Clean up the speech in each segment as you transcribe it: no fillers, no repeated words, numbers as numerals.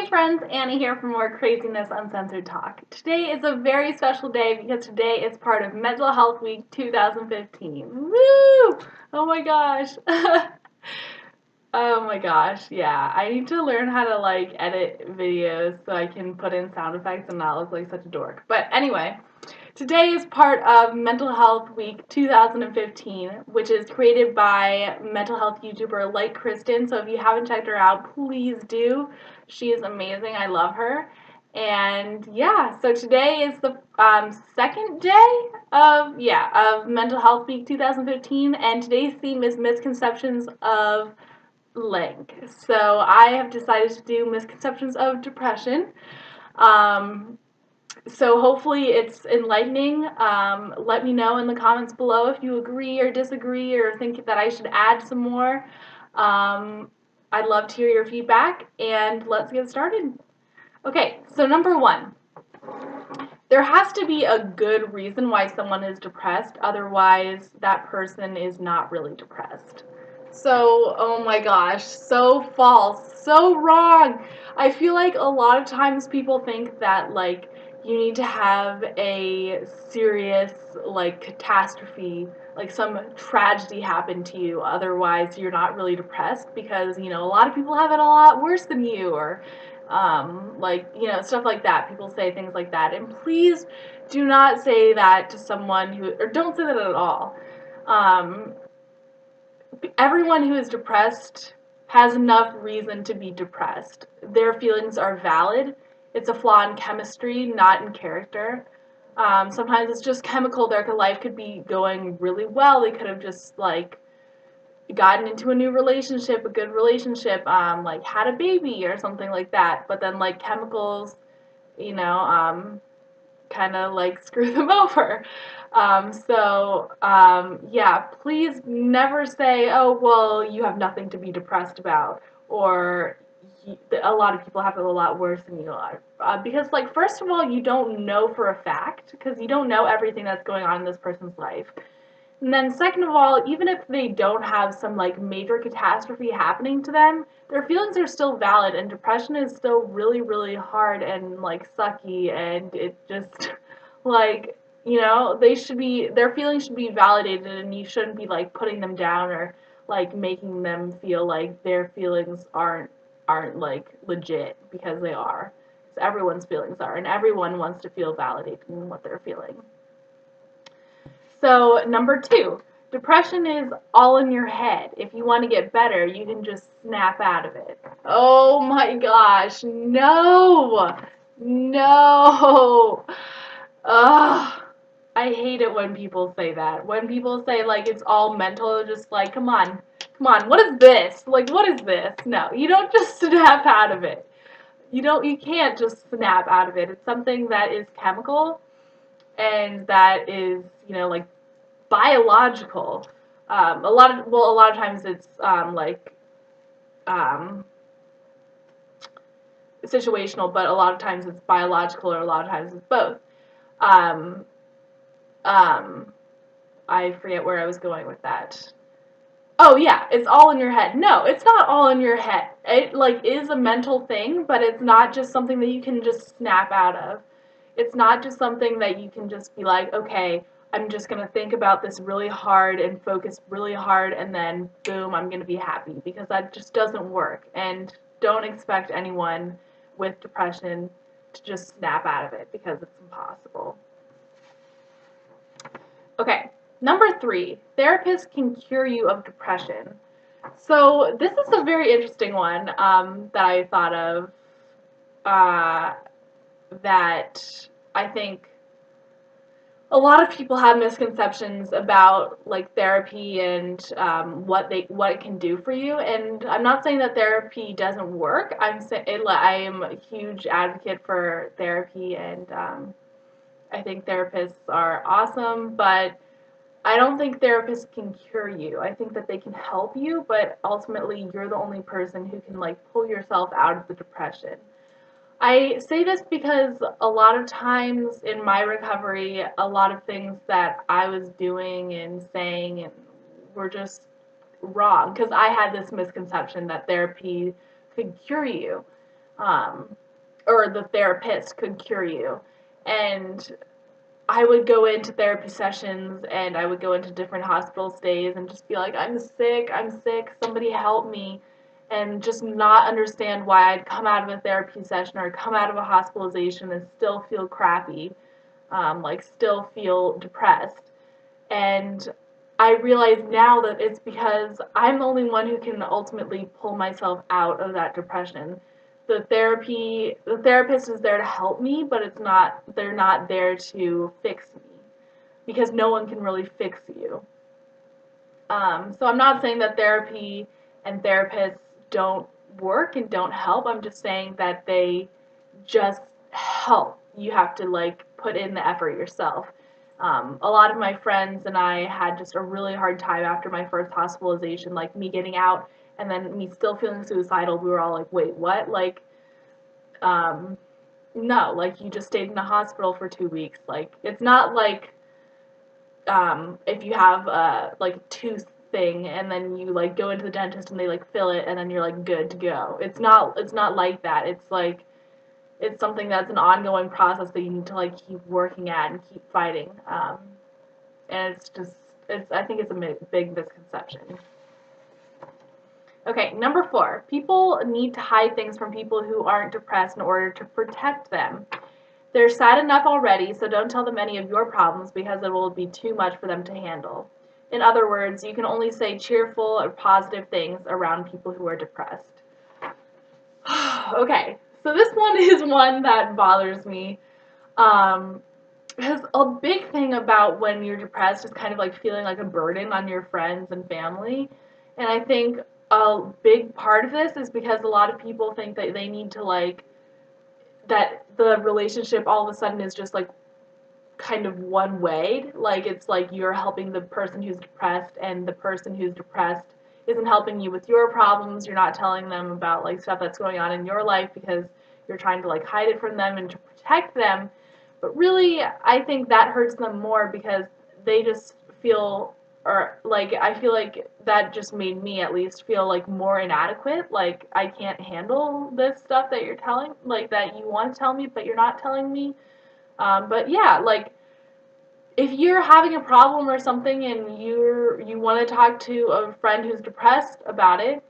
friends, Annie here for more Craziness Uncensored Talk. Today is a very special day because today is part of Mental Health Week 2015. Woo! Oh my gosh. Oh my gosh, yeah. I need to learn how to edit videos so I can put in sound effects and not look like such a dork. But anyway, today is part of Mental Health Week 2015, which is created by mental health YouTuber like Kristen. So if you haven't checked her out, please do. She is amazing. I love her. And yeah, so today is the second day of Mental Health Week 2015, and today's theme is misconceptions of blank. So I have decided to do misconceptions of depression. So hopefully it's enlightening. Let me know in the comments below if you agree or disagree or think that I should add some more. I'd love to hear your feedback, and let's get started. Okay, so number one, there has to be a good reason why someone is depressed, otherwise that person is not really depressed. So, oh my gosh, so false, so wrong. I feel like a lot of times people think that you need to have a serious catastrophe, like some tragedy happen to you, otherwise you're not really depressed, because a lot of people have it a lot worse than you, or stuff like that. People say things like that, and please do not say that to someone who, or don't say that at all. Everyone who is depressed has enough reason to be depressed. Their feelings are valid. It's a flaw in chemistry, not in character. Sometimes it's just chemical. Their life could be going really well. They could have just gotten into a new relationship, a good relationship, had a baby or something like that. But then chemicals, kind of screw them over. Yeah, please never say, oh, well, you have nothing to be depressed about, or a lot of people have it a lot worse than you are. Because, first of all, you don't know for a fact, because you don't know everything that's going on in this person's life. And then second of all, even if they don't have some major catastrophe happening to them, their feelings are still valid, and depression is still really, really hard and sucky, and it just their feelings should be validated, and you shouldn't be putting them down, or making them feel like their feelings aren't legit, because they are. So everyone's feelings are, and everyone wants to feel validated in what they're feeling. So, number two, depression is all in your head. If you want to get better, you can just snap out of it. Oh my gosh, no! No! Ugh. I hate it when people say that. When people say, it's all mental, just come on, what is this? What is this? No, you don't just snap out of it. You can't just snap out of it. It's something that is chemical, and that is, biological. A lot of times it's situational, but a lot of times it's biological, or a lot of times it's both. Um, I forget where I was going with that. Oh yeah, it's all in your head. No, it's not all in your head. It is a mental thing, but it's not just something that you can just snap out of. It's not just something that you can just be like, okay, I'm just going to think about this really hard and focus really hard, and then boom, I'm going to be happy, because that just doesn't work. And don't expect anyone with depression to just snap out of it, because it's impossible. Okay, number three, therapists can cure you of depression. So this is a very interesting one that I thought of, that I think a lot of people have misconceptions about therapy, and what it can do for you. And I'm not saying that therapy doesn't work. I am a huge advocate for therapy, and I think therapists are awesome, but I don't think therapists can cure you. I think that they can help you, but ultimately you're the only person who can pull yourself out of the depression. I say this because a lot of times in my recovery, a lot of things that I was doing and saying were just wrong, because I had this misconception that therapy could cure you. um, or the therapist could cure you. And I would go into therapy sessions and I would go into different hospital stays and just be like, I'm sick, somebody help me. And just not understand why I'd come out of a therapy session or come out of a hospitalization and still feel crappy, like still feel depressed. And I realize now that it's because I'm the only one who can ultimately pull myself out of that depression. The therapist is there to help me, but they're not there to fix me because no one can really fix you. So I'm not saying that therapy and therapists don't work and don't help. I'm just saying that they just help. You have to like put in the effort yourself. A lot of my friends and I had just a really hard time after my first hospitalization, like me getting out and then me still feeling suicidal. We were all like, wait, what? Like, um, no, like you just stayed in the hospital for 2 weeks. Like, it's not like if you have like a tooth thing and then you like go into the dentist and they like fill it and then you're like good to go. It's not like that. It's like it's something that's an ongoing process that you need to like keep working at and keep fighting. And I think it's a big misconception. Okay, number 4. People need to hide things from people who aren't depressed in order to protect them. They're sad enough already, so don't tell them any of your problems because it will be too much for them to handle. In other words, you can only say cheerful or positive things around people who are depressed. Okay, so this one is one that bothers me. Because a big thing about when you're depressed is kind of like feeling like a burden on your friends and family. And I think a big part of this is because a lot of people think that they need to like, that the relationship all of a sudden is just like kind of one way. Like it's like you're helping the person who's depressed and the person who's depressed isn't helping you with your problems. You're not telling them about like stuff that's going on in your life because you're trying to like hide it from them and to protect them. But really, I think that hurts them more because they just feel, or like, I feel like that just made me at least feel like more inadequate. Like, I can't handle this stuff that you're telling, like, that you want to tell me, but you're not telling me. But yeah, like, if you're having a problem or something and you want to talk to a friend who's depressed about it,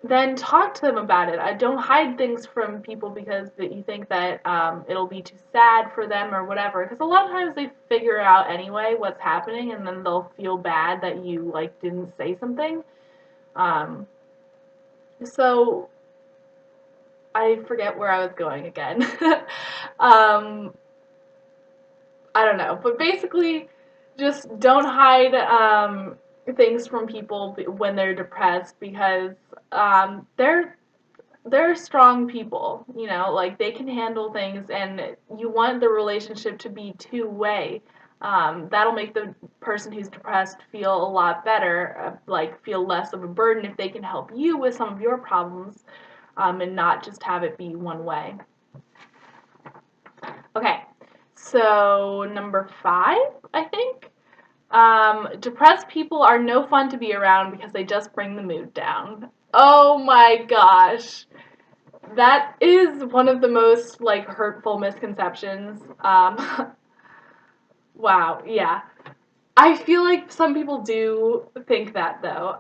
then talk to them about it. I don't hide things from people because that you think that it'll be too sad for them or whatever. Because a lot of times they figure out anyway what's happening, and then they'll feel bad that you like didn't say something. Um, so I forget where I was going again. um, I don't know, but basically, just don't hide things from people when they're depressed because they're strong people, you know, like they can handle things and you want the relationship to be two-way. That'll make the person who's depressed feel a lot better, like feel less of a burden if they can help you with some of your problems and not just have it be one way. Okay, so number 5, I think. Depressed people are no fun to be around because they just bring the mood down. Oh my gosh. That is one of the most like hurtful misconceptions. Wow, yeah. I feel like some people do think that though.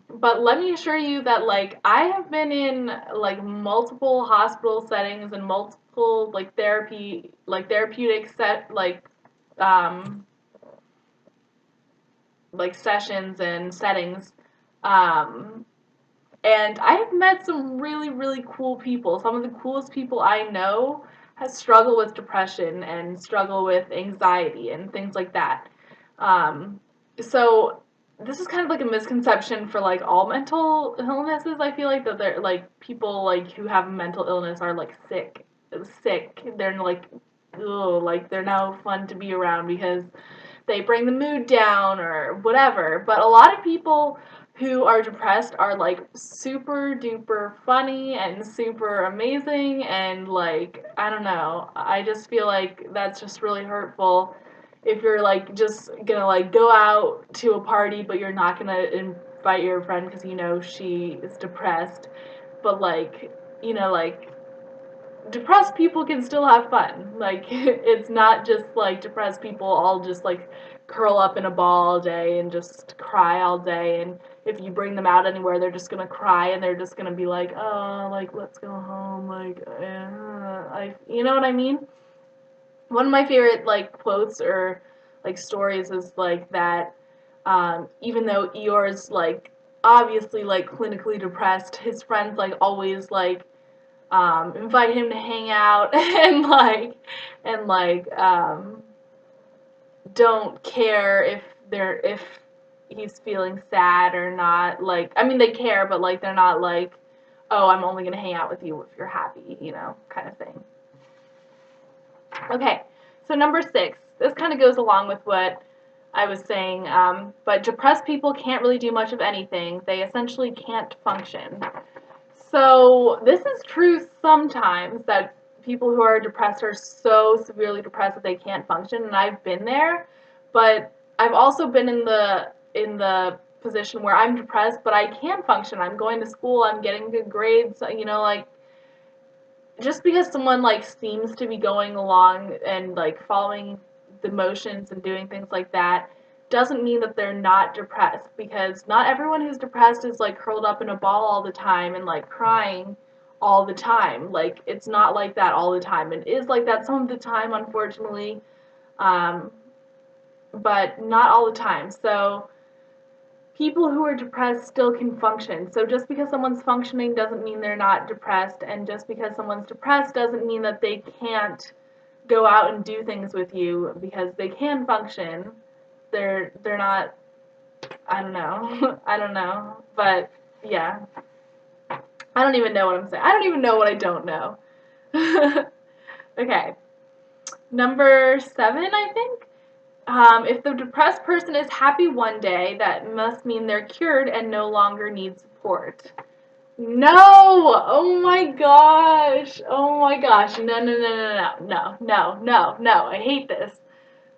But let me assure you that like I have been in like multiple hospital settings and multiple therapeutic um like sessions and settings. Um And I have met some really, really cool people. Some of the coolest people I know has struggled with depression and struggle with anxiety and things like that. Um, so this is kind of like a misconception for like all mental illnesses. I feel like that they're like people like who have mental illness are like sick. They're like, ugh, like they're no fun to be around because they bring the mood down or whatever. But a lot of people who are depressed are like super duper funny and super amazing and like I don't know. I just feel like that's just really hurtful if you're like just gonna like go out to a party but you're not gonna invite your friend because you know she is depressed, but like you know like depressed people can still have fun. Like, it's not just like depressed people all just like curl up in a ball all day and just cry all day, and if you bring them out anywhere they're just gonna cry and they're just gonna be like, oh, like, let's go home, like, you know what I mean? One of my favorite like quotes or like stories is like that, even though Eeyore's like obviously like clinically depressed, his friends like always like invite him to hang out and don't care if he's feeling sad or not. Like, I mean, they care, but like they're not like, oh, I'm only gonna hang out with you if you're happy, you know, kind of thing. Okay, so number 6. This kind of goes along with what I was saying, but depressed people can't really do much of anything. They essentially can't function. So this is true sometimes, that people who are depressed are so severely depressed that they can't function, and I've been there, but I've also been in the position where I'm depressed, but I can function. I'm going to school, I'm getting good grades, you know, like, just because someone like seems to be going along and like following the motions and doing things like that doesn't mean that they're not depressed, because not everyone who's depressed is like curled up in a ball all the time and like crying all the time. Like, it's not like that all the time. It is like that some of the time, unfortunately, um, but not all the time. So people who are depressed still can function. So just because someone's functioning doesn't mean they're not depressed, and just because someone's depressed doesn't mean that they can't go out and do things with you, because they can function. They're not, I don't know. I don't know. But yeah. I don't even know what I'm saying. I don't even know what I don't know. Okay. Number 7, I think. If the depressed person is happy one day, that must mean they're cured and no longer need support. No! Oh my gosh! Oh my gosh! No, no, no, no, no, no, no, no, no! I hate this.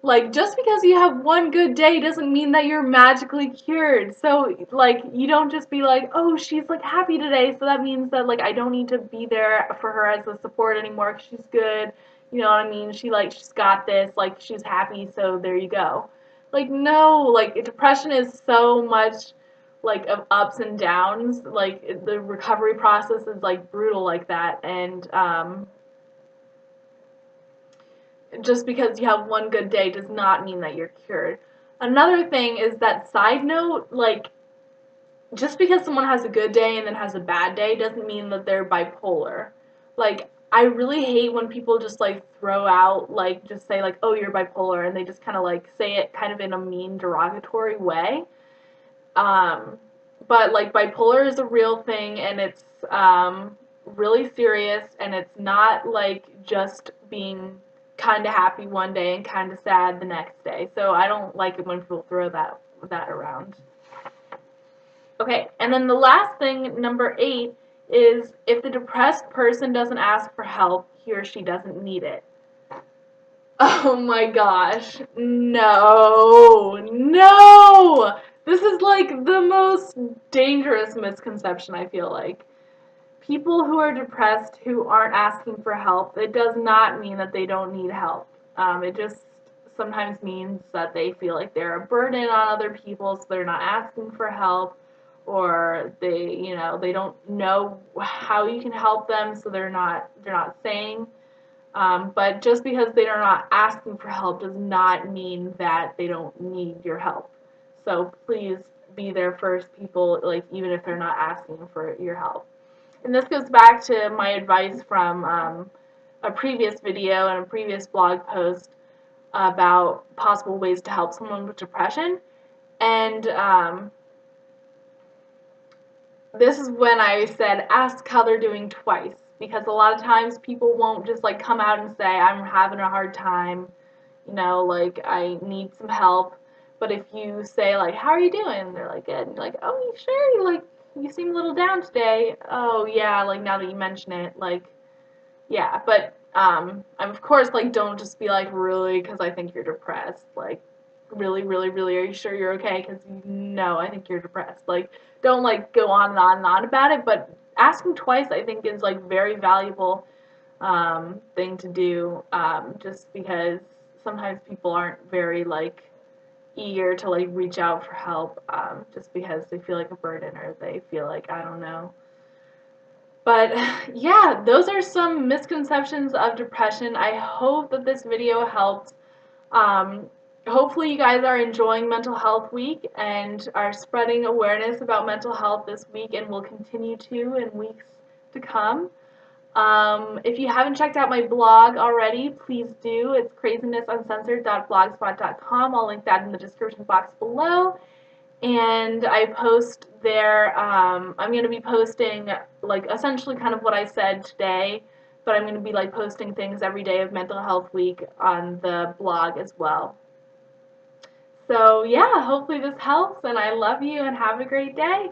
Like, just because you have one good day doesn't mean that you're magically cured. So, like, you don't just be like, oh, she's, like, happy today, so that means that, like, I don't need to be there for her as a support anymore because she's good. You know what I mean? She's got this, like, she's happy, so there you go. Like, no, like, depression is so much, like, of ups and downs. Like, the recovery process is, like, brutal like that, and, just because you have one good day does not mean that you're cured. Another thing is that, side note, like, just because someone has a good day and then has a bad day doesn't mean that they're bipolar. Like, I really hate when people just like throw out, like, just say like, oh, you're bipolar, and they just kind of like say it kind of in a mean, derogatory way. Um, but like, bipolar is a real thing, and it's really serious, and it's not like just being kind of happy one day and kind of sad the next day. So I don't like it when people throw that around. Okay, and then the last thing, number 8, is if the depressed person doesn't ask for help, he or she doesn't need it. Oh my gosh. No. No. This is like the most dangerous misconception, I feel like. People who are depressed who aren't asking for help, it does not mean that they don't need help. It just sometimes means that they feel like they're a burden on other people, so they're not asking for help, or they don't know how you can help them, so they're not saying. But just because they are not asking for help does not mean that they don't need your help. So please be their first people, like, even if they're not asking for your help. And this goes back to my advice from a previous video and a previous blog post about possible ways to help someone with depression. And this is when I said ask how they're doing twice, because a lot of times people won't just like come out and say, I'm having a hard time, like, I need some help. But if you say like, how are you doing? They're like, good. And you're like, oh, you sure? You seem a little down today. Oh yeah, like, now that you mention it, like, yeah. But of course, like, don't just be like, really, because I think you're depressed. Like, really, really, really, are you sure you're okay? Because I think you're depressed. Like, don't like go on and on and on about it. But asking twice, I think, is like very valuable. thing to do, just because sometimes people aren't very like eager to like reach out for help, just because they feel like a burden or they feel like, I don't know. But yeah, those are some misconceptions of depression. I hope that this video helped. Um, Hopefully you guys are enjoying Mental Health Week and are spreading awareness about mental health this week and will continue to in weeks to come. If you haven't checked out my blog already, please do. It's crazinessuncnesored.blogspot.com. I'll link that in the description box below. And I post there, I'm going to be posting like essentially kind of what I said today, but I'm going to be like posting things every day of Mental Health Week on the blog as well. So yeah, hopefully this helps, and I love you and have a great day.